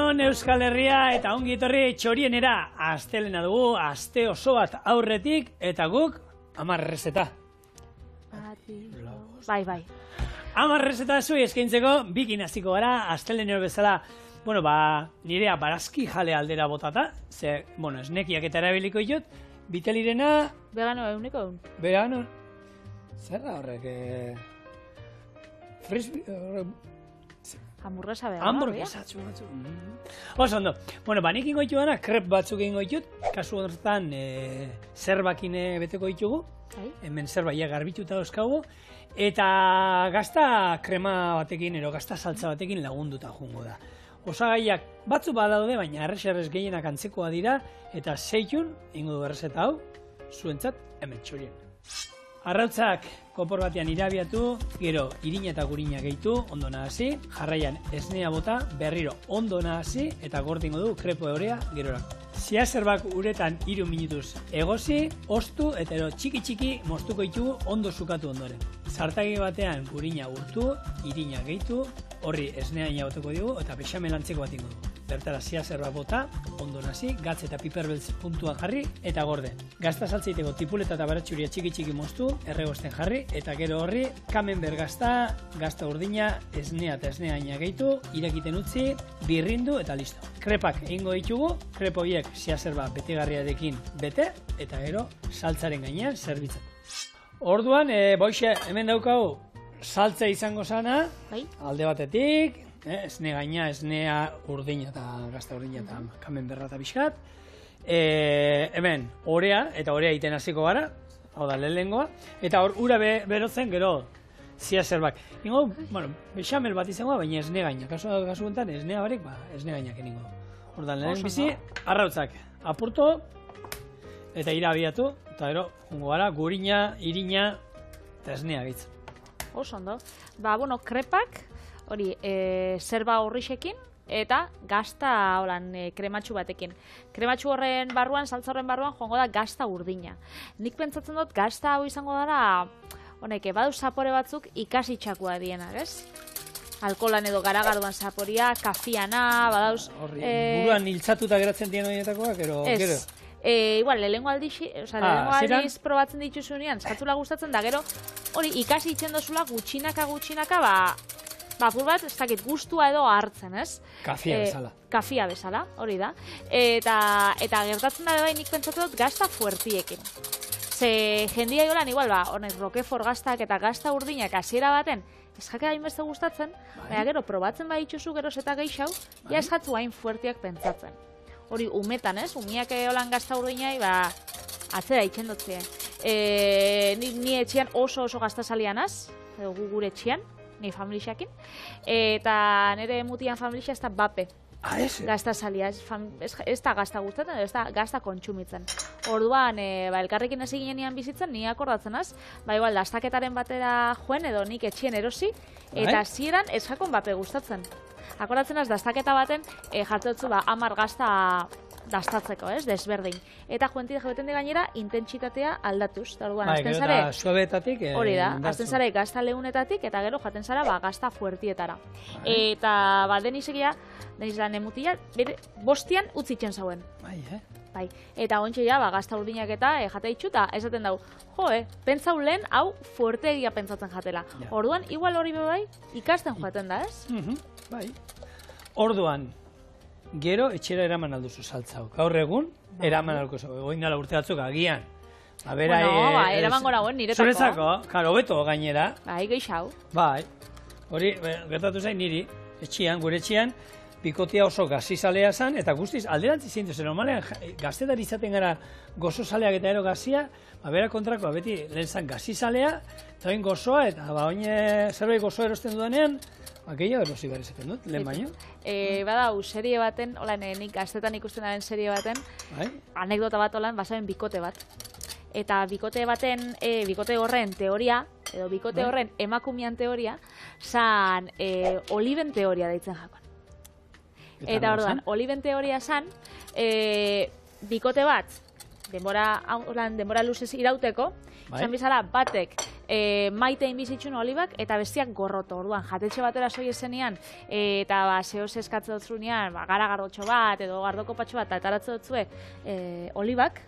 Egunon Euskal Herria eta ongi etorri txorienera. Astelena dugu, aste oso bat aurretik eta guk 10 errezeta. Bai. 10 errezeta zui eskaintzeko bikin hasiko gara, astelenero bezala. Bueno, nirea barazki jale aldera botata, ze, esnekiak eta erabiliko ditut, Bitelirena... Vegano eguneko egun. Vegano... Zer da horrek... Hamburguesa vegano. Hamburguesa batzu. Oso ondo. Bueno, nik ingo ditu gana, krep batzuk ingo ditut. Kasu horretan, zerbakin beteko ditugu. Hemen zerbaia garbituta dauzkagu. Eta gazta krema batekin, gazta saltza batekin lagunduta jungo da. Osagaiak batzu badaude, baina errez gehienak antzekoa dira, eta seitun, ingo du errezeta hau, zuentzat hemen txorien. Arrautzak kopor batean irabiatu, gero irina eta gurina gehitu, ondo nahasi, jarraian esnea bota, berriro ondo nahasi, eta gortingo du krepo eurea gerorako. Ziazerbak uretan 3 minutuz egozi, ostu eta txiki moztuko ditugu ondo sukatu ondoren. Zartagi batean gurina urtu, irina gehitu, horri esnea inaboteko dugu eta bexamel antzeko bat ingo dugu. Bertara ziazerbak bota, ondo nahasi, gatz eta piperbeltz puntuan jarri eta gorde. Gazta saltzeiteko tipuleta eta baratxuria txiki moztu, erregosten jarri, eta gero horri camembert gazta urdina, esnea eta esnea aina gehitu, irakiten utzi, birrindu eta listo. Krepak egingo ditugu, krepo biek ziazerba betegarriarekin bete, eta gero saltzaren gainean zerbitzen. Orduan, boixe, hemen daukagu, saltza izango sana, alde batetik, esne gaina, esnea urdina eta gazta urdina eta camembert eta pixkat. Hemen, orea, eta orea iten hasiko gara, hau da lehengoa, eta hor ura berotzen gero ziazerbak. Ingo, bexamel bat izango da, baina esne gaina. Kasu guntan, esnea barik, esne gainak eningo. Ordan lehen bizi, arrautzak apurto, eta irabiatu, eta gero, jungo gara, gurina, irina, eta esnea gitz. Oso ondo. Krepak, hori, zerba horrixekin, eta gazta krematxu batekin. Krematxu horren barruan, saltza horren barruan, joango da gazta urdina. Nik pentsatzen dut, gazta hau izango dara, badu zapore batzuk ikasitxakua dienak, ez? Alkolan edo garagarduan zaporia, kafiana, badauz... Buruan hiltzatuta geratzen dien horietakoak, gero? Igual, lehengo aldiz probatzen dituzunean, eskatzula gustatzen da, gero, hori ikasi itzen dozula gutxinaka, apur bat, ez dakit, gustua edo hartzen, ez? Kafia bezala. Kafia bezala, hori da. Eta gertatzen da bai nik pentsatu dut gazta fuertiekin. Ze jendia jolan, igual, honek roquefort gaztak eta gazta urdinak hasiera baten, ez jake hain beste gustatzen, baina gero, probatzen bai itxuzu geroz eta geixau, ja ez jatzu hain fuertiak pentsatzen. Hori, umetan, ez? Umiak holan gazta urdinai, atzera itxendotzea. Ni etxean oso gazta salianaz, edo gure etxean, ni familixakin, eta nire mutian familixa ez da bape. Gazta salia, ez da gazta gustatzen, ez da gazta kontsumitzen. Orduan, elkarrekin ez eginean bizitzen, ni akordatzen az, igual, dastaketaren batera joen edo nik etxean erosi, eta zieran ez jakon bape gustatzen. Akordatzen az, dastaketa baten jartzotzu 10 gazta dastatzeko, ez, desberdin. Eta joeten di gainera, intentsitatea aldatuz. Gero eta suabetatik hori da, azten zare gazta leunetatik, eta gero jaten zara gazta fuertietara. Eta denizegia, denizela nemutila, bostian utzitzen zauen. Bai, eta ontsa gazta urdinak eta jate ditxu, eta esaten dau, pentsau lehen, hau fuertegia pentsatzen jatela. Orduan, igual hori bai, ikasten joaten da, ez? Bai. Orduan, gero etxera eraman alduzu saltzau. Gaur egun, eraman alduzu. Egoin dala urte batzuk agian. Eraman gora guen niretako. Zuretzako, karo, beto gainera. Bai, geixau. Bai, hori, gertatu zain niri, gure etxean, bikotea oso gazizalea zan, eta guztiz, alderantzi zintu zen, normalean, gaztetan izaten gara gozozaleak eta ero gazia, bera kontrakoa, beti lehen zan gazizalea, eta bain gozoa, eta bain zerbait gozoa erosten dudanean, gehiago erosi behar izaten dut, lehen baino. Badau, serie baten, nik gaztetan ikusten daren serie baten, anekdota bat basaben bikote bat. Eta bikote baten, bikote horren teoria, edo bikote horren emakumean teoria, zan oliven teoria deitzen jakon. Eta orduan, oliven teoria zan, bikote bat, denbora luzez irauteko, zan bizala batek maite inbizitzun olibak, eta bestiak gorroto. Orduan, jatetxe batera soi ezenean, eta zehoz eskatze dutzunean, gara gardotxo bat, edo gardoko patxo bat, eta taratze dutzue olibak,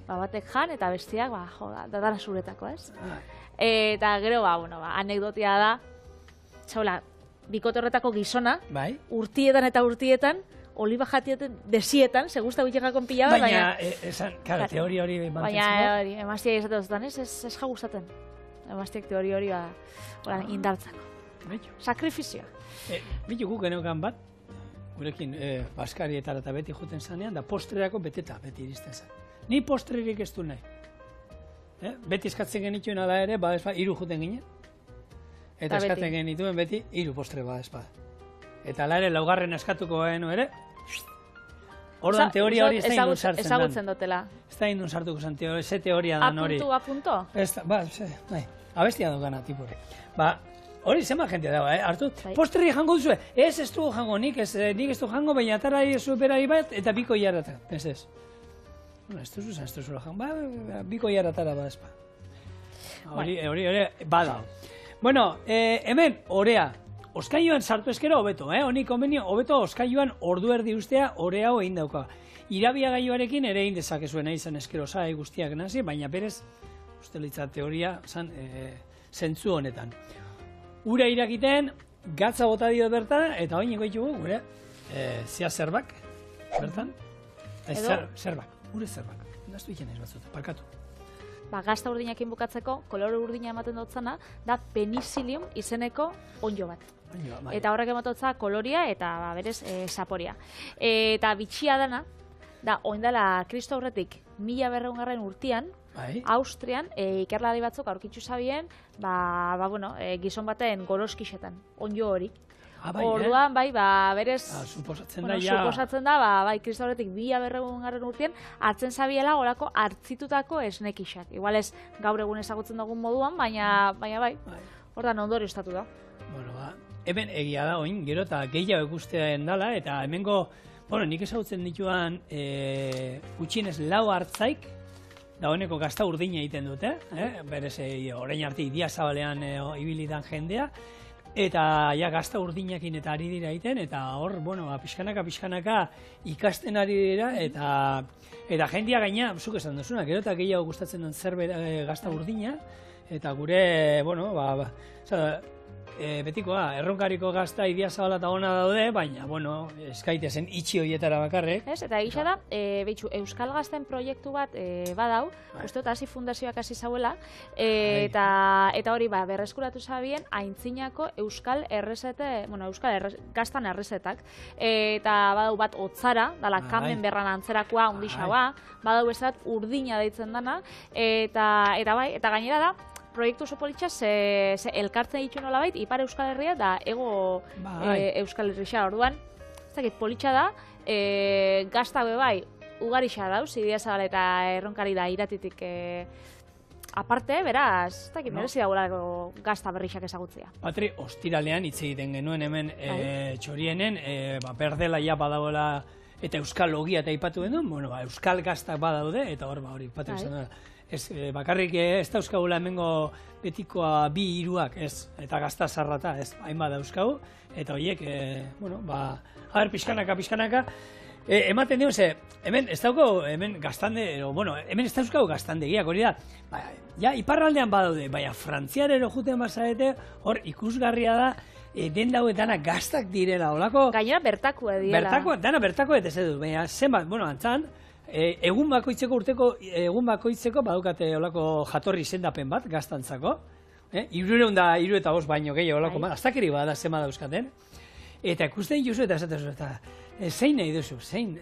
batek jan, eta bestiak, dara zuretako, ez? Eta gero, anekdotia da, txaula, bikotorretako gizona, urtietan eta urtietan, oliba jatietan, desietan, se gusta bitxekakon pila bat, baina... Baina, teoria hori mantentzen. Baina, emaztiak izate duztan, ez ja gustaten. Emaztiak teoria hori indartzako. Sakrifizioa. Bitu guk geneukan bat, gurekin Baskarietara eta beti juten zanean, da postrerako beteta, beti iristen zen. Ni postrerik ez du nahi. Beti eskatzen genituen ala ere, hiru juten ginen. Eta eskatzen genituen beti, hiru postre badezpada. Eta ala ere, laugarren eskatuko genu ere, orduan teoria hori ez da indun sartzen dan. Ezagutzen dutela. Ez da indun sartuko zen, ze teoria dan hori. Apunto? Abestia dugana, tipure. Hori zenba jentea dago, hartu, posterri jango duzu, ez dugu jango, nik ez du jango, baina atarari zuberari bat, eta biko jarrata, ez. Ez duzu jango, biko jarratara badezpa. Hori badao. Bueno, hemen, orea. Oskailuan sartu eskero hobeto, honik konbenio, hobeto oskailuan ordu erdi ustea orea hau egin dauka. Irabia gaiuarekin ere egin dezakezuen izan eskero zai guztiak nazi, baina berez, ustelitza teoria zan zentzu honetan. Ura irakiten, gatza bota dio bertan, eta hori niko ditugu, gure, zia zerbak, bertan. Zerbak, gure zerbak. Naztu iken ez batzuta, parkatu. Gazta urdinakin bukatzeko, kolore urdina ematen dutzana, da penicillium izeneko onjo bat. Eta horrek ematotza koloria eta berez zaporia. Eta bitxia dana, da oindala Kristo aurretik 1200 urtean, Austrian, ikerlari batzuk aurkitzu zabien, gizon baten goroskixetan, onjo hori. Orduan, berez, suposatzen da, Kristo horretik 1200 urtean, hartzen zabiela gorako hartzitutako esnekixak. Igual ez gaur egun ezagutzen dugun moduan, baina hortan ondorio estatu da. Hemen egia da, oin, gero eta gehiago ikustean dela, eta hemengo, nik ezagutzen dituan gutxienez 4 hartzaik, da honeko gazta urdina egiten dute, berez, orain arte idia zabalean ibilidan jendea, eta gazta urdinakin eta ari dira egiten, eta hor, pixkanaka ikasten ari dira, eta jendia gaina, zuk esan duzuna, gero eta gehiago gustatzen duen gazta urdina, eta gure, betikoa, erronkariko gazta idia zabala eta ona daude, baina, eskaitezen itxi horietara bakarrek. Eta egisa da, Euskal Gazten proiektu bat badau, uste dut hasi fundazioak hasi zauela, eta hori berreskuratu zabien, aintzinako Euskal Gaztan errezetak, eta badau bat otzara, dala kamen berran antzerakoa, ondixaua, badau bezat urdina deitzen dana, eta gainera da, proiektu oso politxa, ze elkartzen ditu nolabait, Ipar Euskal Herria da Ego Euskal Herria. Orduan, ez dakit politxa da, gazta bebai ugarixa dauz, idia zabala eta erronkari da iratitik aparte, beraz, ez dakit merezi dagoelako gazta berrixak ezagutzea. Patri, ostiralean hitz egiten genuen hemen txorienen, berdela ja badagoela eta euskal logia eta ipatu genuen, euskal gaztak badaude, eta hor hori, Patri, izan da. Bakarrik ez dauzkagula hemengo betikoa 2-3, ez, eta gazta zarrata, ez, hainbat dauzkagu, eta horiek, pixkanaka, ematen digun, hemen ez daukagu, hemen gaztande, hemen ez dauzkagu gaztandegiak, hori da, iparraldean badaude, frantziarero juten bazarete, hor ikusgarria da, den daue dana gaztak direla, holako... Gainera bertakua direla. Dana bertakua ez edu, baina zenbat, antzan, egun bakoitzeko badukate olako jatorri izendapen bat, gaztantzako. 305 baino gehiago olako, aztakeri bada zema dauzkaten. Eta ikusten juzu eta esaten eta zein nahi duzu, zein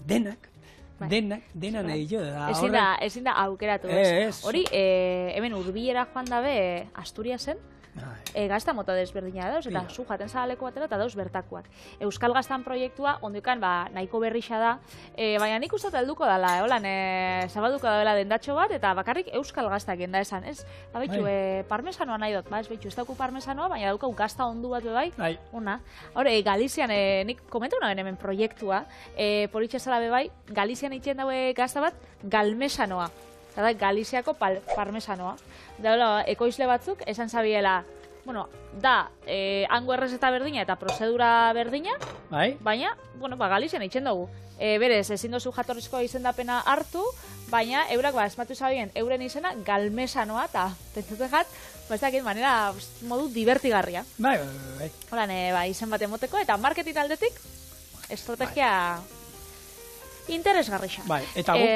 denak nahi jo. Ezin da aukeratu. Hori, hemen Urbilera joan dabe Asturiasen, gazta mota desberdina dauz, eta zu jaten zabaleko batera eta dauz bertakoak. Euskal Gaztan proiektua, ondukan nahiko berrixa da, baina nik uste helduko dela, zabalduko dela dendatxo bat, eta bakarrik Euskal Gaztak enda esan, ez? Parmesanoa nahi dut, ez dauku parmesanoa, baina daukau gazta ondu bat bebai, ona. Hore, Galizian, nik komentu naben hemen proiektua, politxezala bebai, Galizian itxen daue gazta bat, galmesanoa. da Galiziako parmesanoa. Da, ekoizle batzuk esan zabiela, bueno, da, hango errezeta berdina eta prozedura berdina, baina, bueno, Galizian itxen dugu. Berez, ezin dozu jatorrizko izendapena hartu, baina eurak esmatu zabien euren izena galmesanoa, eta pentsatzen jat, manera modu divertigarria. Bai. Horan, izen bat emoteko, eta marketing aldetik, estrategia interesgarri xa. Bai, eta guk,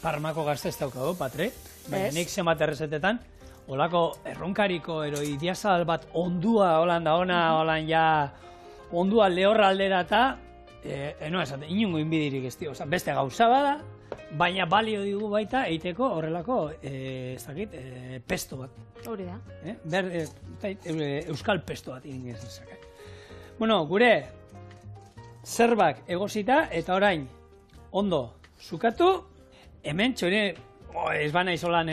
Parmako gazte ez daukago, Patre, baina nik zenbat errezetetan, olako erronkariko ero idiazal bat ondua holan da ona, holan ja ondua lehorra aldera eta eno esate, inungo inbidirik ez dio, beste gauza bada, baina balio digu baita eiteko horrelako ez dakit, pesto bat. Hori da. Euskal pesto bat ingez dezake. Bueno, gure zerbak egosita eta orain ondo zukatu, hemen txore, ez bana izolan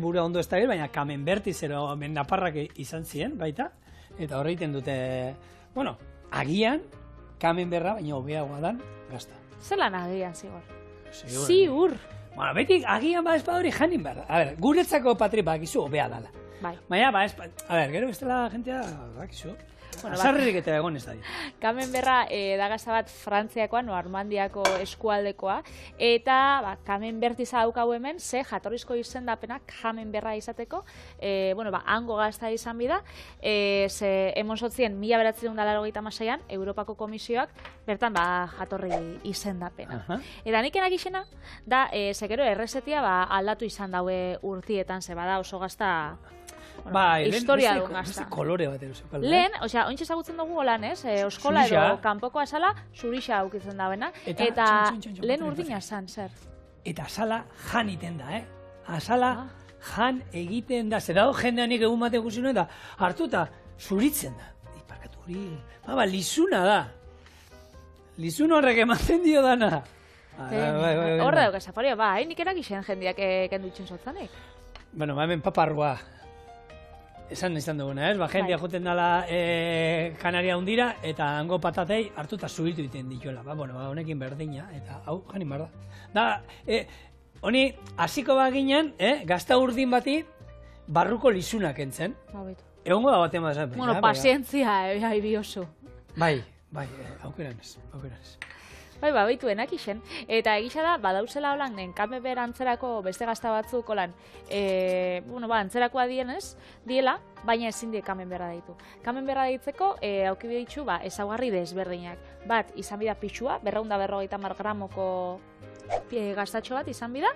bure ondo ez da baina Camembert zero naparrak izan ziren baita, eta horreiten dute, bueno, agian Camemberra baina hobeagoa dan gazta. Zelan agian, zigur? Zigur. Bueno, betik agian ba ez hori janin behar. A ber, guretzako Patri bakizu hobea dala. Bai. Baina ba ez, a ber, gero bestela jentea bakizu. Azarririk eta egon ez da. Camemberra da gazta bat Frantziakoa, Normandiako eskualdekoa, eta Camembert daukagu hemen, ze jatorrizko izendapena Camemberra izateko, hango gazta izan bida, ze emon sotzien 1986an Europako Komisioak bertan jatorri izendapena. Eta nik enak izena, da, ze gero errezetia aldatu izan daue urtietan, ze bada oso gazta historia duen gazta. Kolore bat eroseko. Lehen, ointxe ezagutzen dugu holan, oskola edo kanpoko azala zurixa aukitzen dabena. Eta lehen urdina zan, zer? Eta azala jan iten da, Azala jan egiten da. Zer dago jendeanik egun bat ikusi nuen da, hartu eta zuritzen da. Iparkatu hori, lizuna da. Lizun horrek ematen dio dana. Horra dugu esafaria, nik erak isen jendeak kendutzen zotzanek. Bueno, hemen paparrua. Esan duguna, jendea juten dala Kanaria hundira, eta hango patatei hartu eta zubitu iten dituela. Honekin berdina, eta hau, janin behar da. Honi, hasiko baginen, gazta urdin bati, barruko lizunak entzen. Egongo da batean bat. Bueno, pazientzia, biosu. Bai, aukeran ez. Baitu enak isen. Eta egisa da, badauzela holan, Camembert antzerako beste gazta batzuk holan, antzerakoa diela, baina ezin die Camemberra deitu. Camemberra deitzeko, aukibide ditzu, ezaugarri desberdinak. Bat, izan bida pixua, 250 gramoko gaztatxo bat izan bida,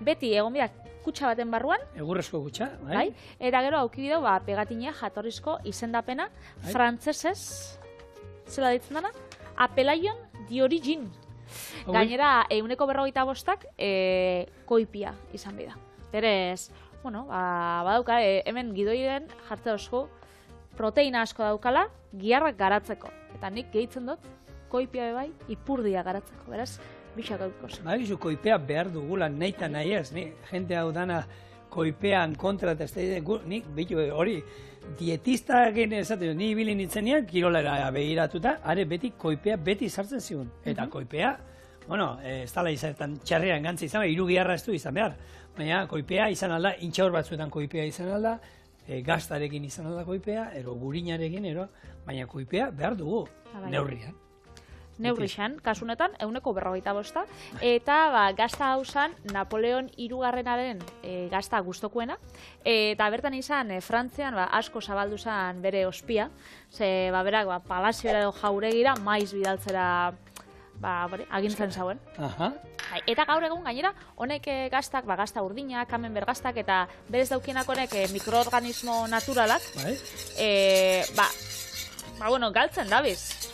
beti egon bida kutsa baten barruan. Egurrezko kutsa, bai. Eta gero aukibideu, pegatina jatorrizko izendapena, frantzesez, zela ditzen dana, Apelaion di origin. Gainera, 155 koipia izan bida. Berez, badauka, hemen gidoiren jartze osko proteina asko daukala, giharrak garatzeko. Eta nik gehitzen dut, koipia bai, ipurdia garatzeko. Beraz, bixak aukos. Bizu, koipea behar dugula nahi eta nahi ez. Jente hau dana koipean kontra eta ez da, nik, hori, dietistak esaten, ni bilin nintzenean, kirolera behiratuta, are beti koipea beti sartzen zigun. Eta koipea, ez dala izanetan txarrean gantza izan, irugiarra ez du izan behar. Baina koipea izan alda, intxaur batzuetan koipea izan alda, gaztarekin izan alda koipea, gurinarekin, baina koipea behar dugu neurrian. Neurrixan, kasunetan, 145, eta gazta hau zan Napoleon hirugarrenaren gazta gustokuena, eta bertan izan, Frantzian asko zabaldu zan bere ospia, ze berak palazioa edo jauregira maiz bidaltzera agintzen zauen. Eta gaur egun gainera, honek gaztak, gazta urdina, Camembert gaztak, eta berez daukienak honek mikroorganismo naturalak, galtzen dabiz.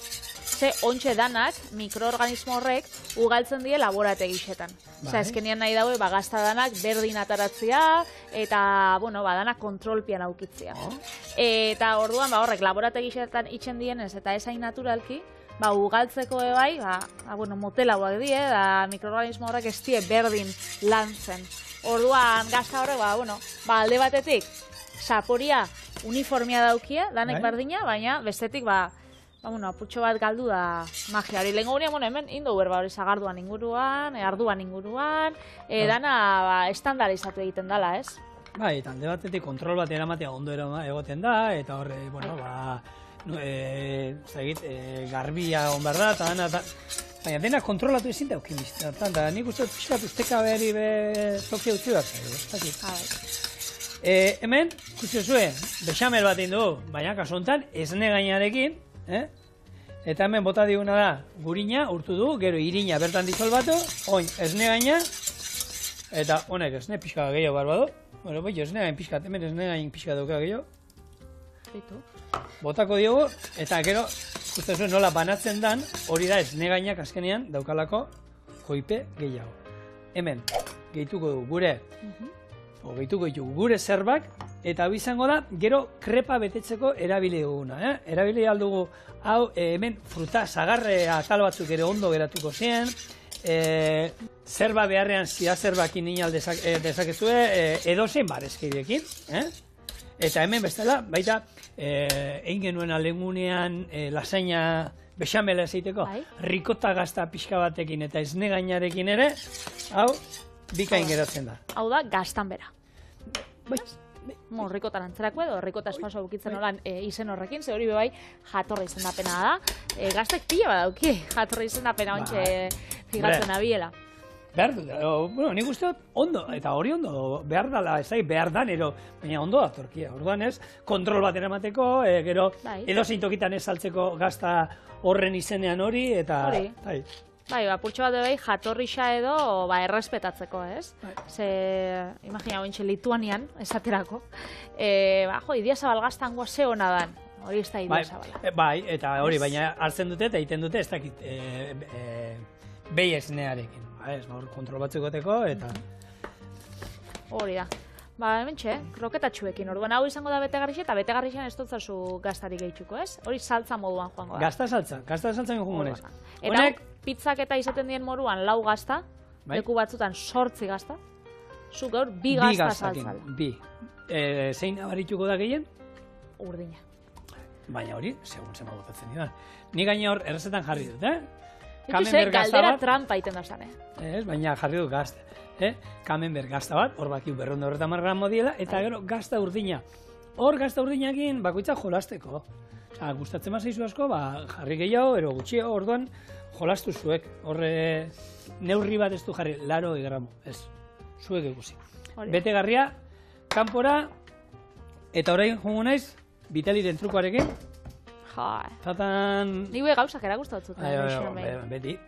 Ze ontxe danak, mikroorganismo horrek, ugaltzen die laborategi xetan. Osa, ezkenian nahi daue, gazta danak berdin ataratzea, eta, danak kontrolpian aukitzea. Eta orduan, horrek, laborategi xetan itxen dienez, eta esain naturalki, ugaltzeko ebai, motelauak die, da mikroorganismo horrek ez die berdin lantzen. Orduan, gazta horrek, alde batetik, saporia uniformia daukia, danek berdina, baina bestetik, apurtxo bat galdu da magia hori. Lehenko gunean, hemen indu berba hori zagarduan inguruan, arduan inguruan, dana estandarizatu egiten dela, ez? Bai, eta alde batetik kontrol bat eramatea ondo egoten da, eta horre, garbia on behar da, eta dana, baina dena kontrolatu ezin da eukin biztetan, eta nik uste pixkat usteka behari tokia utzi bat zaigu. Hemen, ikusten zuen, bexamel bat egin dugu, baina kasu honetan, esne gainarekin, eta hemen bota diguna da, gurina urtu du, gero irina bertan disolbatu, oin esne gaina, eta honek esne pixka gehiago behar badu. Bueno, bai, esne gain pixkat, hemen esne gain pixka duka gehiago. Botako diogu, eta gero, ikusten zuen nola banatzen dan, hori da esne gainak azkenean daukalako koipe gehiago. Hemen, gehituko dugu gure zerbak, eta hau izango da, gero krepa betetzeko erabili duguna. Erabili aldugu, hau, hemen fruta zagarre atal batzuk ere ondo geratuko ziren, zerba beharrean zerbakin inal dezakezue, edozein barezkidekin. Eta hemen bestela, baita, egin genuen alengunean lasaina bexamela ezeiteko, rikota gazta pixka batekin eta esne gainarekin ere, hau, bikain geratzen da. Hau da, gaztan bera. Rikotan antzerako edo, rikota espaso bukitzen olan izen horrekin, ze hori bebai jatorra izendapena da. Gaztek pila badauki, jatorra izendapena ontxe figatzen abiela. Behar dut, nik uste dut ondo, eta hori ondo, behar dala, ez da, behar dan, baina ondo da Turkia. Orduan ez, kontrol bat eramateko, gero edozein tokitan ez saltzeko gazta horren izenean hori, eta... Bai, apurtxo bat bai jatorrixa edo errespetatzeko, ez? Ze, imagina hointxe Lituanian, esaterako, Idiazabal gaztangoa ze hona dan, hori ez da Idiazabala. Bai, eta hori, baina hartzen dute eta egiten dute ez dakit behi esnearekin. Hor kontrol batzukoteko eta... Hori da. Hementxe, kroketatxuekin, orduan hau izango da betegarrixe, eta betegarrixean ez dut zazu gaztarik gehitxuko, ez? Hori saltza moduan joango da. Gazta saltza joango nez. Eta pizzak eta izaten dien moruan lau gazta, leku batzutan 8 gazta, zuk gaur 2 gazta saltzala. Bi. Zein abarituko da gehien? Urdina. Baina hori, segun zema botatzen dira. Ni gaina hor errezetan jarri dut, Ikusen, galdera trampa iten da zane. Baina jarri dut gazta. Camembert gazta bat, hor bakiu 230 gramo diela, eta gero gazta urdina. Hor gazta urdinakin bakoitza jolasteko. Gustatzen bazaizu asko, jarri gehiago, ero gutxio, orduan jolastu zuek. Horre neurri bat ez du jarri, 80 gramo, ez. Zuek ikusi. Betegarria, kanpora, eta orain jongo naiz, Vitaliren trukoarekin. Zatan... Ni gauzak eragustatzen. Beti.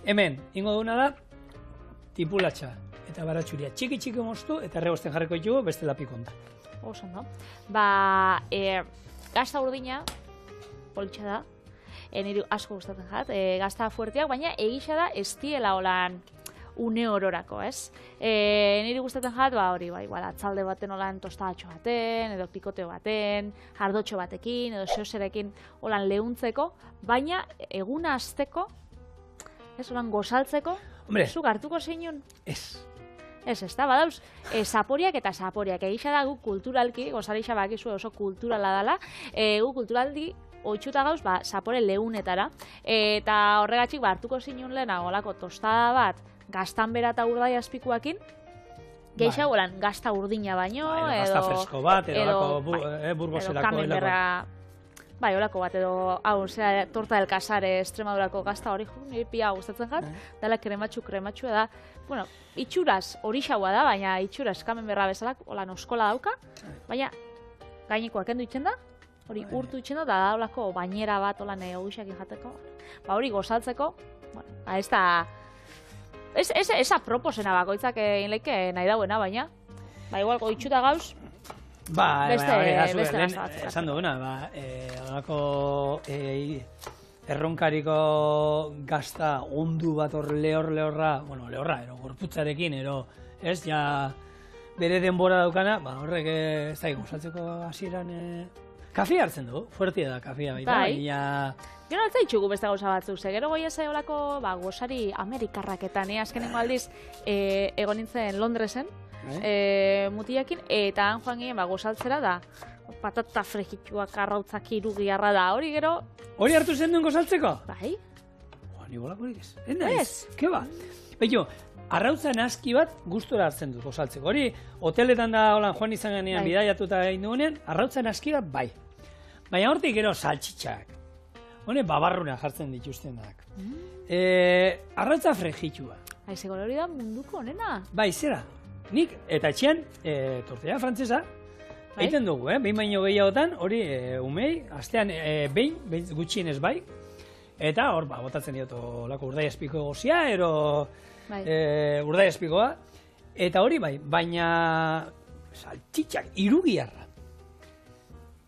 Hemen, ingo duguna da, tipulatxa eta baratxuria. Txiki moztu eta erregosten jarriko ditugu beste lapikonta. Oso, no? Gazta urdina, politxa da, niri asko gustatzen jat, gazta fuerteak, baina egisa da ez diela holan une hororako, ez? Niri gustatzen jat, hori, atzalde baten holan tostatxo baten, edo pikoteo baten, jardotxo batekin, edo zeozerekin holan lehuntzeko, baina eguna azteko, ez holan gozaltzeko, zuk hartuko zeinun? Ez, da, badauz, zaporiak eta zaporiak. Egisa da gu kulturalki, gozarixa bakizu oso kulturala dela, gu kulturaldi oitxuta gauz, zapore lehunetara, eta horregatxik hartuko zinun lehena olako tostada bat, gaztan bera eta urdai azpikuakin, gehiago golan gazta urdina baino, edo... Gazta fresko bat, edo burgoserako helako. Bai, holako bat, edo, torta del Casare Extremadurako gazta hori, nire pia gustatzen jat, dela krematxu da, bueno, itxuraz hori xaua da, baina itxuraz Camemberra bezalak, holan oskola dauka, baina gainikoak kendu itxen da, hori urtu itxen da, da holako bainera bat, holan eguxakin jateko, hori gozaltzeko, bueno, ez da, ez aproposena bakoitzak egin leike nahi dauena, baina, igual goitxuta gauz, beste esan duguna, horako erronkariko gazta ondu bat hor lehorra, bueno, lehorra, gorputzarekin, ez, ja, bere denbora daukana, horrek ez da gozatzeko hasieran kafia hartzen du, fuertia da kafia baita, baina... Gero altzai txugu beste gauza batzuk, gero goiazai olako gozari Amerikarraketan, azkenengo aldiz egon nintzen Londresen, mutiakin, eta han joan ginen gozaltzera da patata frejituak, arrautzak irugiarra da, hori gero... Hori hartu zen duen gozaltzeko? Bai? Ni bolakorik ez. Ez? Ke ba? Beio, arrautza naski bat gustora hartzen dut gozaltzeko. Hori, hoteletan da holan joan izan ganean bidaiatuta gain dugunean, arrautza naski bat bai. Baina hortik gero saltxitxak. Hone babarruna jartzen dituztenak. Arrautza frejitua. Aizeko hori da munduko honena. Bai, zera. Nik, eta etxean, tortilla frantzesa, egiten dugu, behin baino gehiagotan, hori umei, astean behin gutxienez bai, eta hor, botatzen dioto lako urdai espiko gozia, ero urdai espikoa, eta hori bai, baina saltxitxak, irugiarra,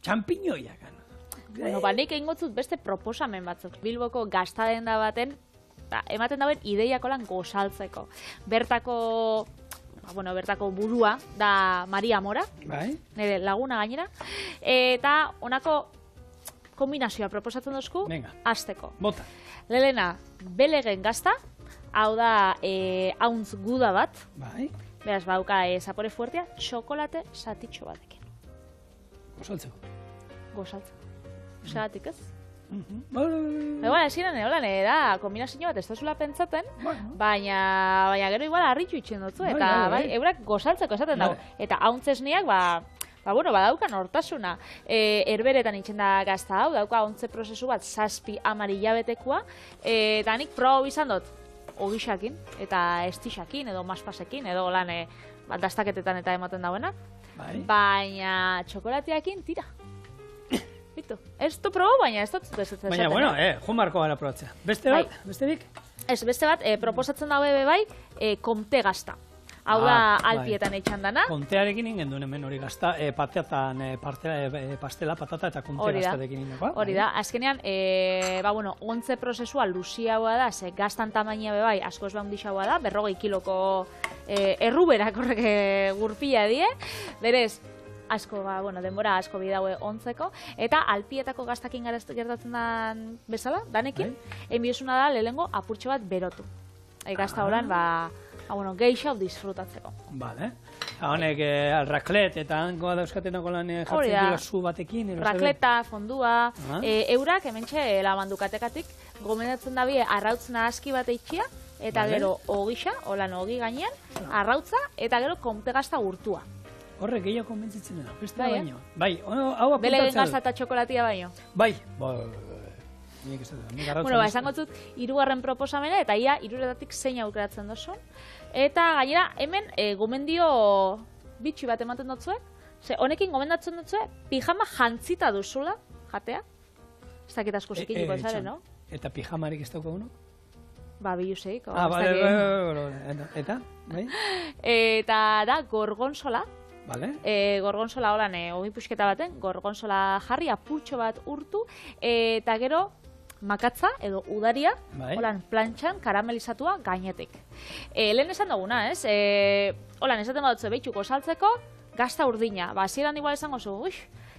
txampiñoiak. Bueno, nik egin gotzut beste proposamen batzuk. Bilboko gaztadenda baten, ematen dauen ideiako lan gozaltzeko. Bertako burua da Maria Mora, nire laguna gainera, eta honako kombinazioa proposatzen dozku, hasteko. Bota. Lelena, belegen gazta, hau da hauntz guda bat, beraz, bauka zapore fuertea, txokolate satitxo batekin. Gozaltzeko. Gozaltzeko. Zagatik ez? Igual, esiren, da, kombinazio bat ez dozula pentsaten, baina gero igual harritu itxen dutzu, eta eurak gozaltzeko esaten dago. Eta hauntzesniak, badaukan hortasuna. Herberetan itxen da gazta hau, dauka hauntze prozesu bat 7-10 hilabetekoa, eta nik proba izan dut, ogixakin, eta estixakin, edo maspasekin, edo lan dastaketetan eta ematen dauena, baina txokolatiakin tira. Bitu, ez du probo, baina ez dut zezatzen. Baina, bueno, joan marko gara probatzea. Beste bat, besterik? Ez, beste bat, proposatzen daue bai, komte gazta. Hau da, alpietan eitxan dana. Kontearekin ingen duen hemen hori gazta, pastela, patata eta konte gaztarekin ingen. Hori da, azkenean, ontze prozesua luziagoa da, ze gaztan tamainia bai, askoz behundixagoa da, 40 kiloko erruberak horrek gurpila die, berez, asko, denbora asko bidaue ontzeko, eta alpietako gaztakin gertatzen den bezala, danekin, enbiosuna da lehengo apurtxo bat berotu. Gazta horan, geixau disfrutatzeko. Bale. Honek, raklet eta hankoa dauzkatenako lan jartzen dira zu batekin. Rakleta, fondua, eurak, hementxe labandukatekatik, gomendatzen dabie arrautzna aski bat eitxia, eta gero ogisa, holan ogi gainean, arrautza, eta gero komte gazta urtua. Horrek gehiago konbentzitzen da, beste baino. Bai, hau apuntatzen. Belegen gazta eta txokolatia baino. Bai. Esango zut, 3. proposamena, eta ia 3etatik zein aukeratzen dozun. Eta gainera, hemen gomendio bitxi bat ematen dutzue. Honekin gomendatzen dutzue, pijama jantzita duzula, jatea. Ez dakit asko zikiliko ezare, no? Eta pijamarik ez dauka uno? Biluseik. Eta? Eta da, gorgonzola. Gorgonzola holan, ogi puxketa baten, gorgonzola jarri, apurtxo bat urtu, eta gero makatza edo udaria, holan plantxan karamelizatua gainetik. Lehen esan duguna, ez? Holan, esaten badutzu behitxu gozaltzeko, gazta urdina. Hasieran igual esango zu,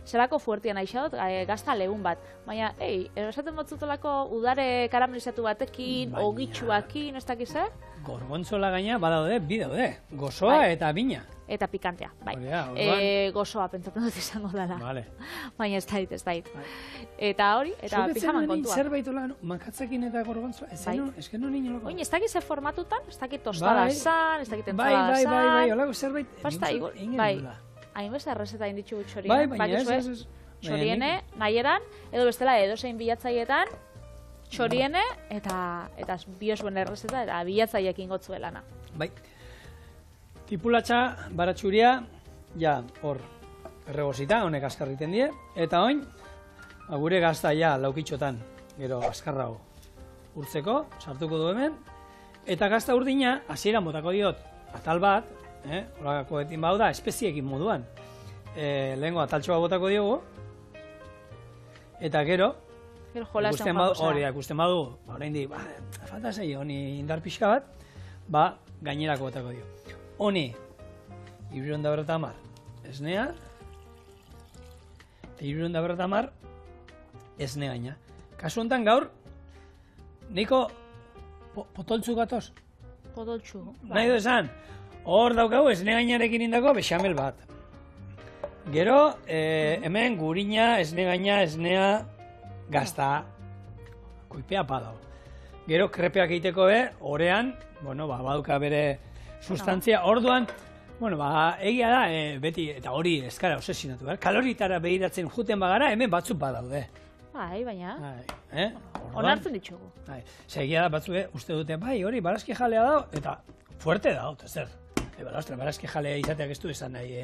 zerako fuertian aixadot, gazta legun bat. Baina, esaten batzutolako udare karamelizatu batekin, ogitxuakin, ez dakiz, Gorgonzola gaina badaude, bi daude, gozoa eta bina. Eta pikantea, bai. Gozoa pentsatzen dut izango dela. Baina ez dait. Eta hori, eta pijaman kontua. Zerbait hola, makatzakin eta gorgonzoa, ez que no niño loko. Oin, ez dakit ze formatutan, ez dakit tostada zan, ez dakit entzada zan. Bai, holako zerbait. Pasta, bai. Hainbeste arrezeta inditxu txorien. Bai, baina ez. Txoriene, nahieran, edo bestela edozein bilatzaietan, txoriene, eta biosuen errezeta, eta bilatzailekin gotzuelana. Bai. Tipulatxa, baratxuria, ja, hor, erregozita, honek askarriten die, eta oin, gure gazta ja laukitxotan, gero askarrago urtzeko, sartuko du hemen, eta gazta urdina, hasieran botako diot, atal bat, horako etin bau da, espeziekin moduan, lehenko ataltxoa botako diogu, eta gero, ikusten badu, orain di, falta zei, honi indar pixka bat, gainerako botako dio. Honi, 350 esnea, eta 350 esne gaina. Kasu honetan gaur, niko potoltzu gatoz? Potoltzu. Nahi du esan, hor daukagu esne gainarekin indako bexamel bat. Gero, hemen gurina, esne gaina, esnea, gazta, koipea badao. Gero, krepeak egiteko orean, baduka bere sustantzia, orduan, egia da, beti, eta hori eskara osesinatu, kaloritara behiratzen juten bagara, hemen batzuk badaude. Bai, baina. Onartzen ditugu. Segia da batzuk, uste dute, bai, hori, barazki jalea dago, eta fuerte dago, eta zer. Barazki jalea izateak ez du esan nahi,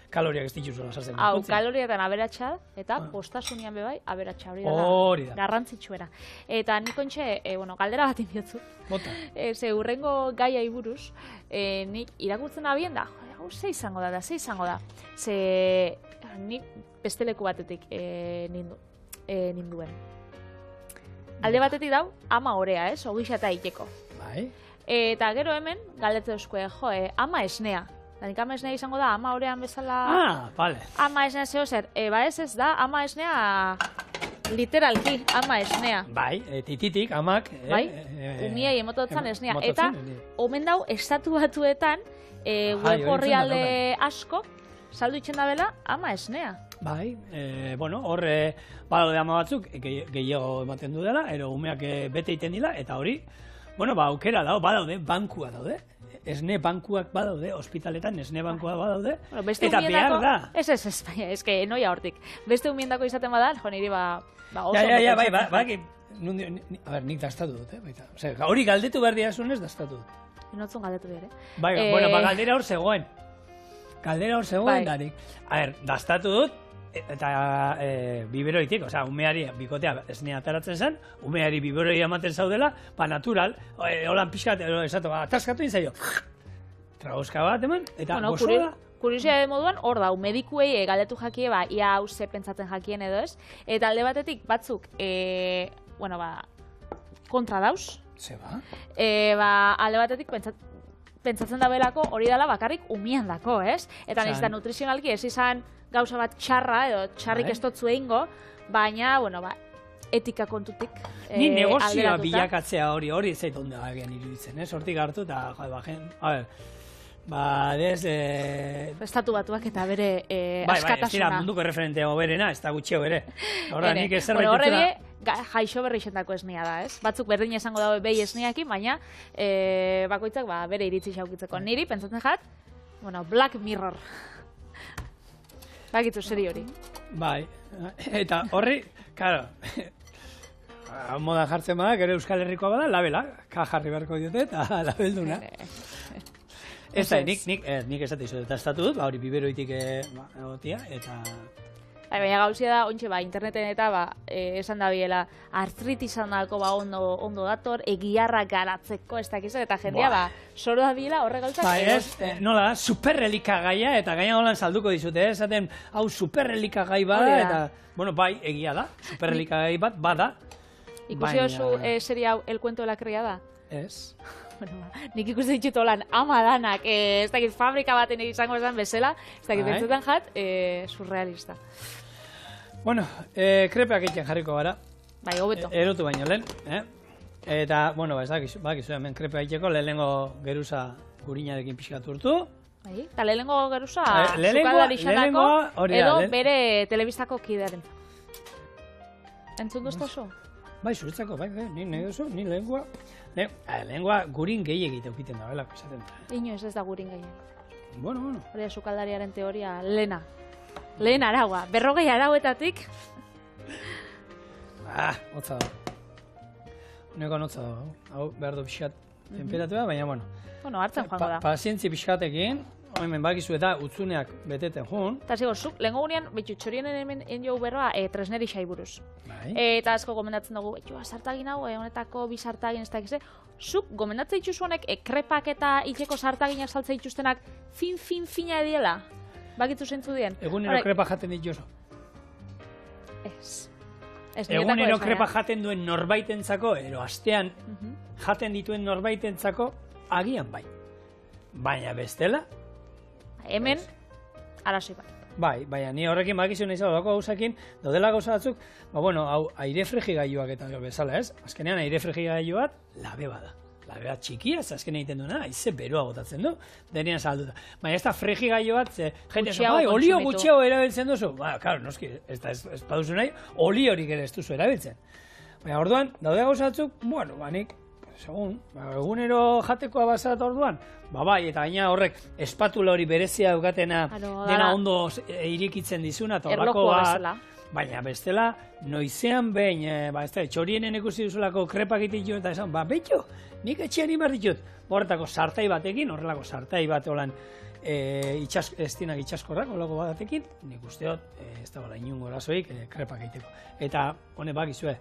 kaloriak ez dituzula sartzen. Hau, kalorietan aberatsa eta postasunian bebai aberatsa hori da. Garrantzitsuena. Eta nik ontxe, galdera bat inbiotzu. Bota. Ze urrengo gaiai buruz, nik irakurtzen abien da, hau ze izango da, Ze nik beste leku batetik ninduen. Alde batetik dau, ama orea, ogisa eta iteko. Bai. Eta gero hemen, galdetu euskue, ama esnea. Danik ama esnea izango da, ama orean bezala... Vale. Ama esnea zeo zer, ez da, ama esnea literalki, ama esnea. Bai, tititik, amak... Bai, umiei emototzen esnea. Eta, omen dau, estatu batuetan, web horrialde asko, saldu itxen da bela, ama esnea. Bai, horre, badaude ama batzuk, gehiago ematen du dela, ero umeak bete iten dila, eta hori, aukera dago, badaude, bankua daude. Esne bankuak badaude, ospitaletan esne bankuak badaude, eta behar da. Ez, baina, ez que noia hortik. Beste humiendako izaten bada, niri oso... Bai, nik dastatu dut, baita. Hori galdetu behar diazunez, dastatu dut. Inotzun galdetu dira, Bai, galdera hor zegoen. Darik. Dastatu dut, eta biberoitik, umeari bikotea esnea ataratzen zen, umeari biberoi ematen zaudela, natural, holan pixkat, esatu, ataskatu inzaio. Tragoska bat eman, eta gozoa. Kuriosia moduan, hor da, medikuei galdetu jakie, ia hau ze pentsatzen jakien edo ez, eta alde batetik batzuk, kontra dauz. Zeba? Alde batetik pentsatzen da belako hori dela bakarrik umian dako, ez? Eta nahiz da nutrizionalki ez izan gauza bat txarra edo txarrik ez dotzu egingo, baina, etika kontutik ni negozioa bilakatzea hori ez zait ondo agian iruditzen, ez? Hortik hartu eta, estatu batuak eta bere askatasuna. Ez dira munduko referente hoberena, ez da gutxio bere. Nik ez zerbait horre jaixo berri xentako esnia da, ez? Batzuk berdin esango dago behi esniakin, baina bakoitzak bere iritzi xaukitzeko. Niri, pentsatzen jat, Black Mirror. Bakitzu, seri hori. Bai, eta horri, karo, moda jartzen bada, gero Euskal Herrikoa bada, labela, jarri beharko diote, eta labelduna. Ez da, nik esate izo, eta estatu dut, hori biberoitik egotia, eta... Baina gauzia da, ontxe, interneten eta esan da biela, artritisan dalko ondo dator, egiarra garatzeko, ez dakizu, eta jendea, soro da biela, horre gauzak... Nola, superrelikagaia, eta gaina holan salduko dizute, esaten, hau superrelikagai bada, eta, bai, egia da, superrelikagai bat, bada. Ikusi oso seria hau, El Cuento de la Criada? Ez. Nik ikusi ditut holan ama danak, ez dakit fabrika baten izango esan bezala, ez dakit bentzutan jat, surrealista. Krepeak egiten jarriko gara. Bai, hobeto. Erotu baino lehen, eta, ez dakizu, hemen krepeak egiteko, lehenengo geruza gurinarekin pixkat urtu. Bai, eta lehenengo geruza, sukaldari xanako, edo bere telebistako kidearen. Entzun duztazu? Bai, zuretzako, bai, ni lehengua. Lehengua gurin gehiagite ukiten da, belako esaten da. Inoez ez da gurin gehiagite. Bueno. Hori da sukaldariaren teoria lehena. Lehen araua, 40 arauetatik. Hotza da. Honekoan hotza da, hau behar du pixkat temperatura, baina, hartzen joango da. Pazientzi pixkatekin, hemen bakizu eta utzuneak beteten joan. Eta zigo, zuk, lehen gunean, txorionen hemen enjau berroa, tresneri xaiburuz. Eta asko gomendatzen dugu, sartagin hau, honetako bi sartagin ez dakize. Zuk, gomendatzen dituzu honek, krepak eta iteko sartaginak saltza dituztenak fina ediela? Bakitzu zentzu dien? Egunero krepa jaten dituzu. Ez. Egunero krepa jaten duen norbaitentzako, ero astean jaten dituen norbaitentzako, agian bai. Baina bestela? Hemen, arrazoi bat. Bai, baina ni horrekin bakizu nahi zaudako gauzakin, daudela gauza batzuk, hau aire frigigailuak eta bezala, ez? Azkenean aire frigigailu bat, labe bada. labea txikia, ez azken egiten duena, aize beroa botatzen du, denean salduta. Baina ez da fregigailo bat, jende esan, bai, olio gutxiago erabiltzen duzu. Ba, karo, noski, ez baduzu nahi, oli horik ere ez duzu erabiltzen. Baina orduan, daude gauzatzuk, bueno, banik, segun, egunero jatekoa bazat orduan, bai, eta gaina horrek espatula hori berezia dukatena dena ondo irikitzen dizuna, eta horrako bat, baina bestela, noizean behin, txorienen ikusi duzulako krepak ititu eta esan, betxo, nik etxean imar ditut. Horretako sartai batekin, horrelako sartai bat olan estinak itxaskorrak, horrelako batekin, nik usteot, ez da bala inungo erazoik, krepak egiteko. Eta, hone bakizue,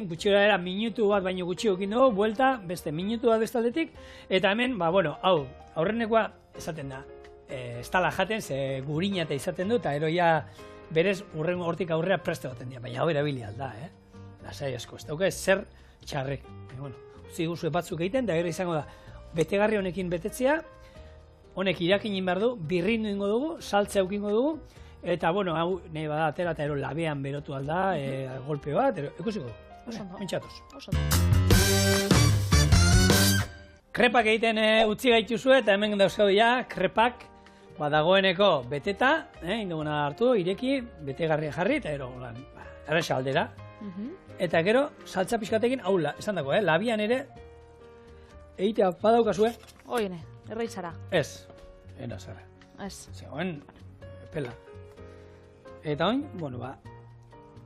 gutxora era minutu bat baino gutxi okin dugu, buelta, beste minutu bat bestaldetik, eta hemen, hau, aurrenekoa esaten da, ez tala jaten, ze gurina eta izaten du, eta eroia berez urrengo hortik aurrera preste baten dira, baina hau erabili alda, lasai asko, ez dauka zer txarrek. Utzi guzue batzuk egiten, da gero izango da, betegarri honekin betetzea, honek irakinin behar du, birrindu ingo dugu, saltza eukingo dugu, eta, hau nahi bada atera, eta ero labean berotu alda, golpe bat, ikusiko dugu, mentxatuz. Krepak egiten utzi gaituzue, eta hemen dauzkau ja, krepak, dagoeneko beteta, induguna hartu, ireki, betegarria jarri, eta ero, erresa aldera. Eta gero, saltza pixkatekin, hau, esan dago, labian ere, egitea badaukazue. Oine, erreitzara. Ez, ena zara. Ez. Zegoen, pela. Eta oin,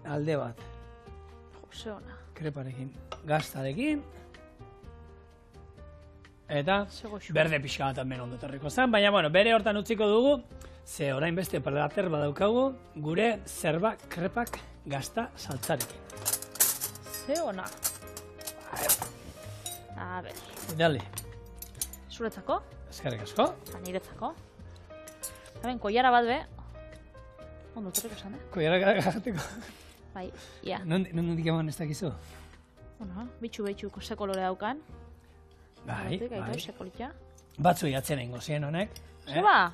alde bat. Jose ona. Kreparekin, gaztarekin, eta berde pixka bat hemen ondotarriko zen, baina bere hortan utziko dugu, ze orain beste plater badaukagu, gure zerba krepak gazta saltzarekin. Ze ona. A ber. Dale. Zuretzako? Eskerrik asko. Eta niretzako. Hemen, koiara bat be. Ondo torriko esan, Koiara gagateko. Bai, ia. Nondik eman ez dakizu? Bitxu ze kolore daukan. Bai. Sekolita. Batzu jatzen ingo zien honek. Zeba?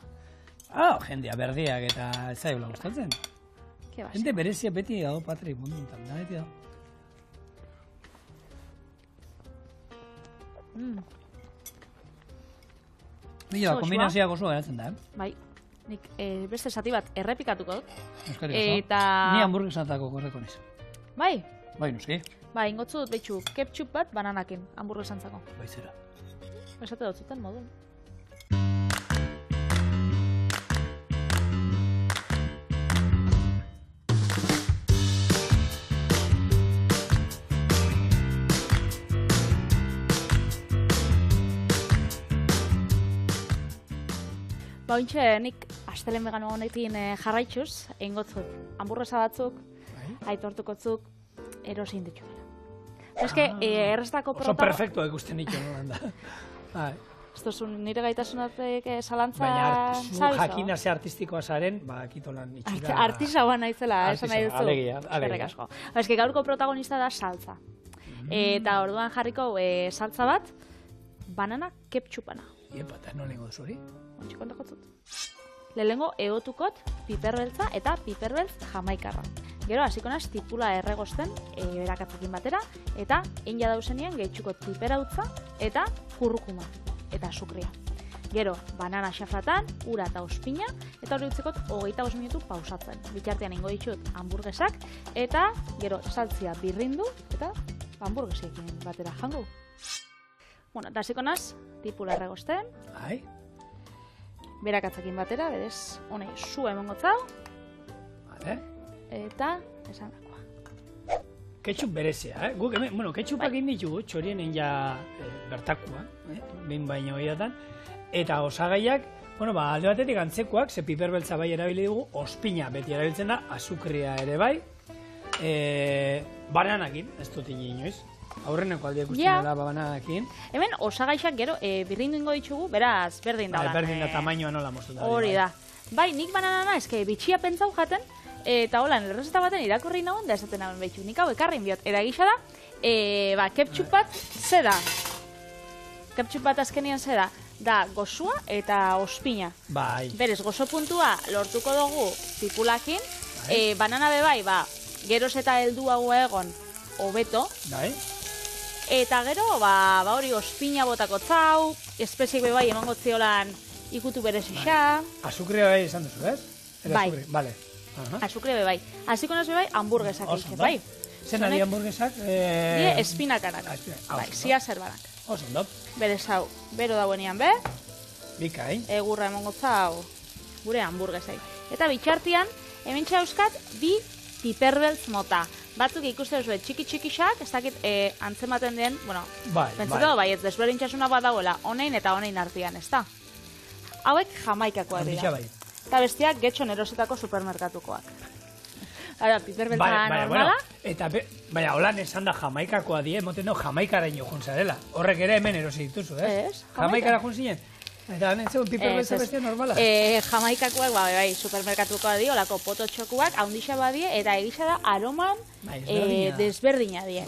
Jendea berdiak eta ez zaila gustatzen. Jende berezia beti dago Patri mundu enten, da beti dago. Bila, kombinazioak oso geratzen da, Bai. Nik beste zati bat errepikatuko dut. Eta... Ni hamburguesatako korreko niz. Bai? Bai, nuski. Bai, ingotzu dut behitxu ketchup bat bananakin, hamburguesantzako. Bai, zera. Esate dut zuten modu. Ointxe, nik astelen vegano honekin jarraitzuz, egin gotzut, hamburguesa batzuk, aitortukotzuk, erosin ditu gara. Eske, errestako oso perfecto ikusten ditu, no? Ez duzu nire gaitasunatek salantza zabizu? Baina, jakina ze artistikoa zaren, kitolan itxura... Artisaua naizela, esan nahi duzu. Alegia. Eske, gaurko protagonista da saltza. Eta orduan jarriko saltza bat, banana ketchupana. Iepa, eta no lehenko duzu hori? Ontsi kontakotzut. Lehengo egotukot piperbeltza eta piperbeltz jamaikarra. Gero, hasiko naz, tipula erregosten berakatzekin batera, eta inja dauzenien gehitxukot piperautza eta kurrukuma eta sukria. Gero, banana xafratan, ura eta ospina, eta hori utzikot 25 minutu pausatzen. Bitartean ingo ditut hamburguesak, eta gero saltzia birrindu, eta hamburguesekin batera jango. Bueno, eta hasiko naz, tipula erregosten. Bai. Berakatzekin batera, berez, honei, zu emongo zau. Vale. Eta, esan dakoa. Ketchup berezia, Guk, ketchupak egin ditugu, txorienen ja bertakua, behin baino gehiatan. Eta osagaiak, alde batetik antzekoak, ze piperbeltza bai erabili dugu, ospina beti erabiltzen da, azukria ere bai, bananakin, ez dut inoiz. Aurreneko aldia ikusten dela bananakin. Hemen osagaixak gero birrindu ingo ditugu, beraz, berdin da. Berdin da, tamainoa nola moztu da. Hori da. Bai, nik bananana, eske bitxia pentsau jaten, eta holan, errezeta baten irakurri nagoen, da esaten nagoen behitu. Nik hau ekarrin biot, eta gisa da, ketchup bat, ze da? Ketchup bat azkenian ze da? Da gozua eta ospina. Bai. Berez, gozo puntua lortuko dugu tipulakin, banana bebai, geroz eta helduago egon, hobeto. Bai. Eta gero, hori ospina botako zau, espeziek bai emango ziolan ikutu berezisa. Azukrea bai esan duzu, ez? Bai. Bale. Azukrea bai. Hasiko naz bai, hamburguesak egiten, bai. Zen ari hamburguesak? Die espinakarak. Bai, zia zerbarak. Oso, ondo. Berez hau, bero dauenean be. Bikain. Egurra emango zau gure hamburguesai. Eta bitxartian, hemen euskat, bi piperbeltz mota. Batzuk ikusten zuen txiki-txikixak, ez dakit antzematen den, bueno, pentsatu bai, ez desberdintasuna bat dagoela, honein eta honein artean, ez da? Hauek jamaikakoa dira. Eta bestiak getxon erosetako supermerkatukoak. Ara, piperbeltza normala? Eta, baina, holan esan da jamaikakoa die, moten du jamaikara ino juntzarela. Horrek ere hemen erosi dituzu, ez? Ez, jamaikara juntzinen? Eta hemen zegoen piperbeltza bestia normala? Jamaikakoak, bai, supermerkatukoa di, olako pototxokuak, haundixa badie, eta egisa da aroman desberdina die.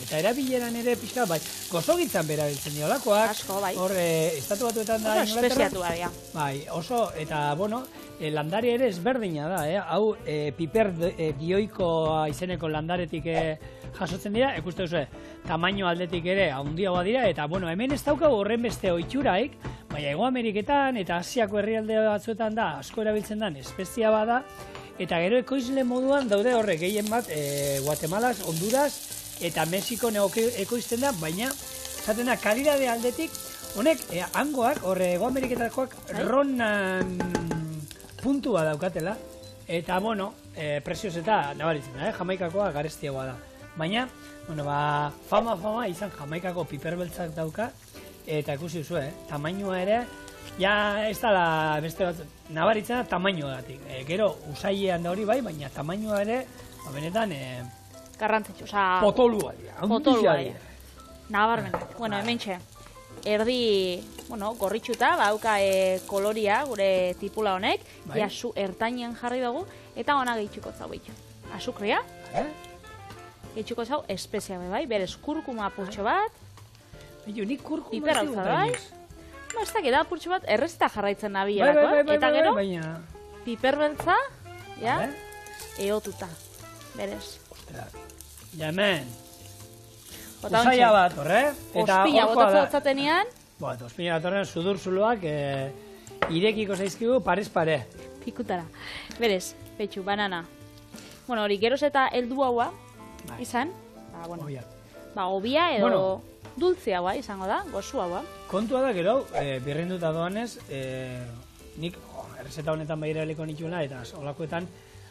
Eta erabileran ere pixka, bai, gozogintzan berabiltzen di olakoak. Asko, bai. Hor, estatu batuetan da. Oso espeziatu badia. Bai, oso, eta, bueno, landare ere ezberdina da, hau piper dioikoa izeneko landaretik jasotzen dira, ikuste duzu, tamaino aldetik ere handiagoa dira, eta, bueno, hemen ez daukagu horren beste oitxuraik, baina Hego Ameriketan eta Asiako herrialde batzuetan da, asko erabiltzen den espezia bada, eta gero ekoizle moduan daude horre gehien bat, Guatemala, Honduras eta Mexiko ekoizten da, baina, zaten da, kalidade aldetik, honek, hangoak, horre Hego Ameriketakoak, ronan puntua daukatela, eta, bueno, prezioz eta nabaritzen da, jamaikakoa garestiagoa da. Baina, bueno, fama izan jamaikako piperbeltzak dauka, eta ikusi duzu, tamainua ere, ja ez da beste bat, nabaritzen da tamainoagatik. Gero, usailean da hori bai, baina tamainua ere, benetan, garrantzitsu, oza... potolua dira, potolua dira. Nabarmenak. Bueno, hementxe, erdi, bueno, gorritxuta, bauka koloria, gure tipula honek, ja zu ertainen jarri dugu, eta ona gehitxuko zau behitxu. Azukria, gehitxuko zau espezia bai, berez kurkuma purtxo bat, nik kurkuma piperaltza bai, ez dakit da purtxo bat errezita jarraitzen nabielako, eta gero, piperbeltza, ja, eotuta, berez. Jamen, usaila bat, horre? Ospina botatza otzatenean. Ospina bat horren sudur zuloak irekiko zaizkigu parez pare. Pikutara. Berez, petxu, banana. Bueno, hori geroz eta heldu haua, izan, obia edo dultze haua izango da, gozu haua. Kontua da gero, birrinduta doanez, nik errezeta honetan behira heliko nituen eta olakoetan,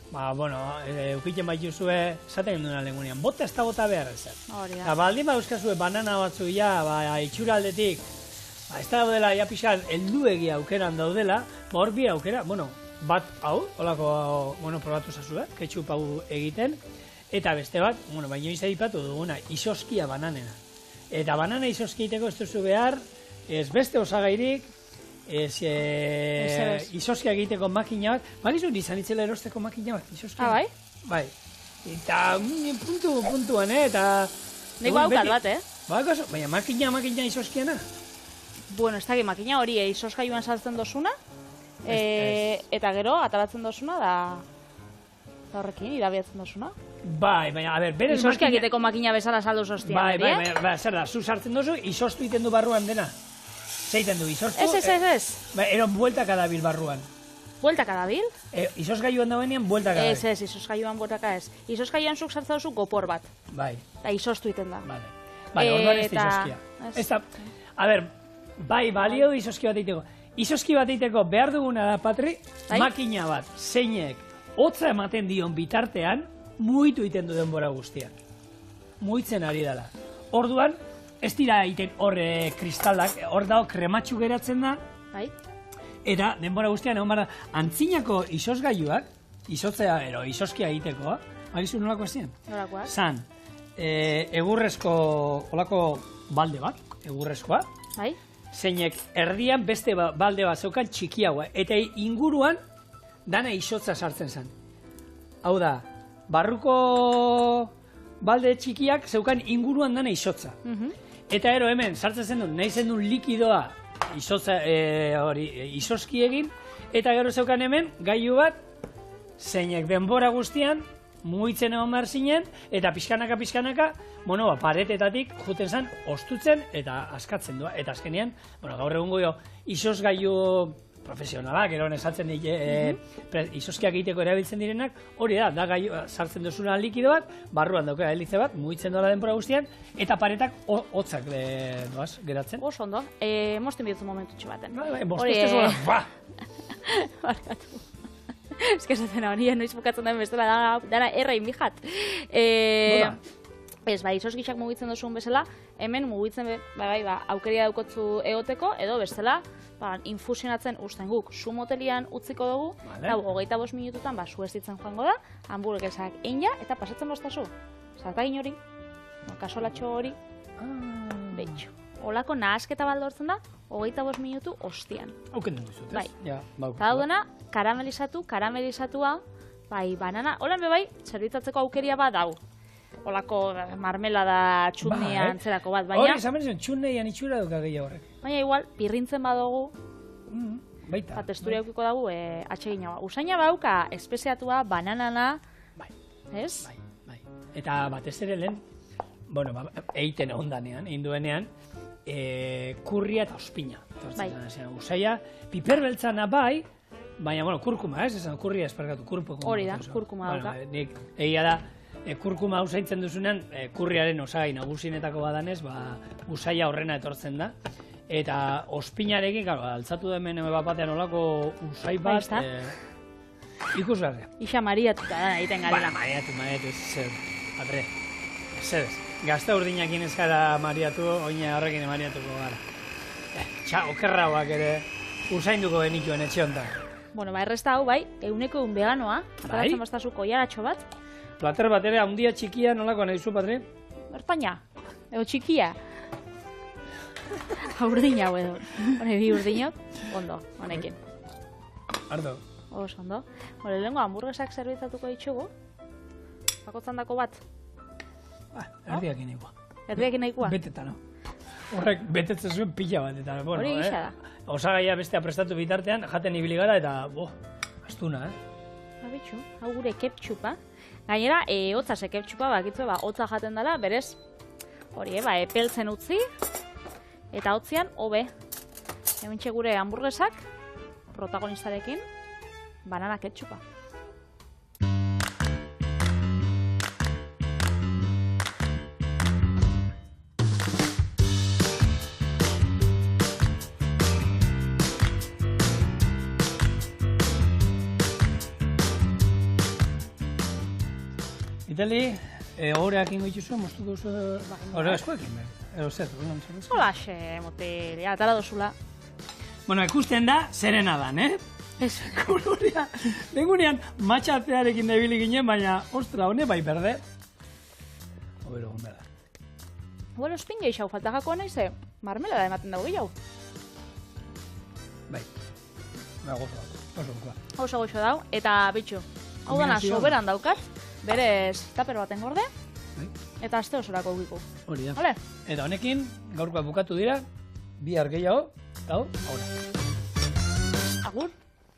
eukiten baituzue, zaten duna lengunean, bota ez da bota behar ez. Eta baldin euskazue banana batzu itxura aldetik, ez da daudela, pixan, helduegi aukeran daudela, hor bi aukera, bat hau, holako, probatu zazue, ketchup hau egiten, eta beste bat, baino izadipatu duguna, isoskia bananena. Eta banana isoski egiteko ez duzu behar, ez beste osagairik, isoskia egiteko makina bat, balizu nizan itzela erosteko makina bat, isoskia? Bai? Bai. Eta puntuan, eta... Nego haukat bat, Baina makina isoskiana? Bueno, ez dakit makina hori isoskaiuan saltzen dozuna, eta gero, ataratzen dozuna, da horrekin, irabiatzen dozuna. Bai, baina, a ber, berez makina... Isoskia egiteko makina bezala saldu sostia. Bai, zer da, zu sartzen dozu, isostu iten du barruan dena. Zeiten du, isostu... Ez. Eron bueltaka dabil barruan. Bueltaka dabil? Isosgaiuan dauenean, bueltaka dabil. Ez, isosgaiuan bueltaka ez. Isosgaiuan zuk sartzen dozu gopor bat. Bai. Eta isostu iten da. Bai, orduan ez da isoskia. Ez da, a ber, bai, balio isoski bat eiteko. Isoski bat eiteko behar duguna da, Patri, makina bat, zeinek, hotza ematen dion bitartean, muitu iten du denbora guztian. Muitzen ari dela. Orduan, ez dira iten horre kristalak, hor dago krematxu geratzen da, eta denbora guztian, egon behar da, antzinako isosgailuak, isotzea, isoskia egiteko, agizu nolako ez ziren? Nolakoa? Zan, egurrezko, olako balde bat, egurrezkoa, zeinek erdian beste balde bat zeukan txikiagoa, eta inguruan dana isotza sartzen zen. Hau da, barruko balde txikiak zeukan inguruan dana isotza. Eta ero hemen, sartzen zen dut, nahi zen dut likidoa isoski egin, eta gero zeukan hemen, gailu bat, zeinek denbora guztian, mugitzen egon behar zinen, eta pixkanaka, paretetatik juten zen, ostutzen eta askatzen doa. Eta azkenean, gaur egungo izozgailu profesionalak, eron esatzen dik, izozkiak egiteko erabiltzen direnak, hori da gailu, sartzen duzuna likido bat, barruan daukera helize bat, mugitzen dola denbora guztian, eta paretak hotzak geratzen. Oso ondo, mozten bihurtzen momentutxo baten. Moztezte zuen, Barkatu. Ez que esaten hau, nire noiz bukatzen den bestela, dara errain bijat. Ez, izozgixak mugitzen duzun bezala, hemen mugitzen aukeria daukotzu egoteko, edo bestela, infusionatzen usten guk su motelian utziko dugu, eta 25 minututan su ez ditzen joango da, hamburguesak egin eta pasatzen bostazu. Zartagin hori, kasolatxo hori, betxo. Olako nahasketa baldortzen da, 25 minutu ostian. Hauken den duzut, ez? Bai. Eta daudena, karamelizatua, banana, holan zerbitzatzeko aukeria bat dau. Olako marmelada txutnian zerako bat, baina... Hori, esan behar txutneian itxura duka gehiago horrek. Baina igual, pirrintzen badugu, Baita. Testuria eukiko dugu atsegina ba. Usaina bauka, espeziatua, bananana, ez? Bai. Eta batez ere lehen, eiten ondanean, induenean, kurria eta ospina. Usaia, piper beltzana bai, baina, kurkuma, ez? Kurria esparkatu, hori da, kurkuma dauka. Nik, egia da, kurkuma usaintzen duzunean, kurriaren osagai nagusinetako badanez, usaia horrena etortzen da. Eta ospinarekin, altzatu da hemen batean olako usai bat, ikusgarria. Ixa mariatuta da, egiten garela. Mariatu, ez. Gazta urdinakin ez gara mariatu, oina horrekin mariatuko gara. Okerrauak ere usainduko benituen etxe honetan. Erresta hau, euneko veganoa, ataratzen bastazu koiaratxo bat. Plater bat ere, handia txikia nolako nahi zu, Patri? Ertaina, edo txikia. Urdina hau edo. Bi urdinok, ondo, honekin. Ardo. Oso ondo. Lehenko hamburguesak zerbitzatuko ditugu. Bakotzan dako bat. Erdiakin nahikoa. Erdiakin nahikoa? Betetan, no? Horrek betetzen zuen pila bat. Hori gisa da. Osagaia bestea prestatu bitartean, jaten ibili gara eta, astuna, Bitxu, hau gure ketchupa. Gainera, hotza ze ketchupa, bakitzu, hotza jaten dela, berez, hori, epeltzen utzi, eta hotzian, hobe. Hementxe gure hamburguesak, protagonistarekin, banana ketchupa. Itali, horreak ingo ituzu, moztuko duzu... Horre eskoekin, edo zer, Holaxe, moteri, atala dozula. Ikusten da, zerena dan, Ez. Dengunean, matxatzearekin nebili ginen, baina, ostra, hone bai berde. Obero gonda da. Espin gehiago faltagakoa nahi ze, marmelada ematen dago gehiago. Bai, oso gokoa. Oso goxo dau, eta bitxu, hau dana soberan daukat, berez taper baten gorde, eta aste osorako egiku. Hori da. Eta honekin, gaurkoa bukatu dira, bihar gehiago, eta hor, Agur.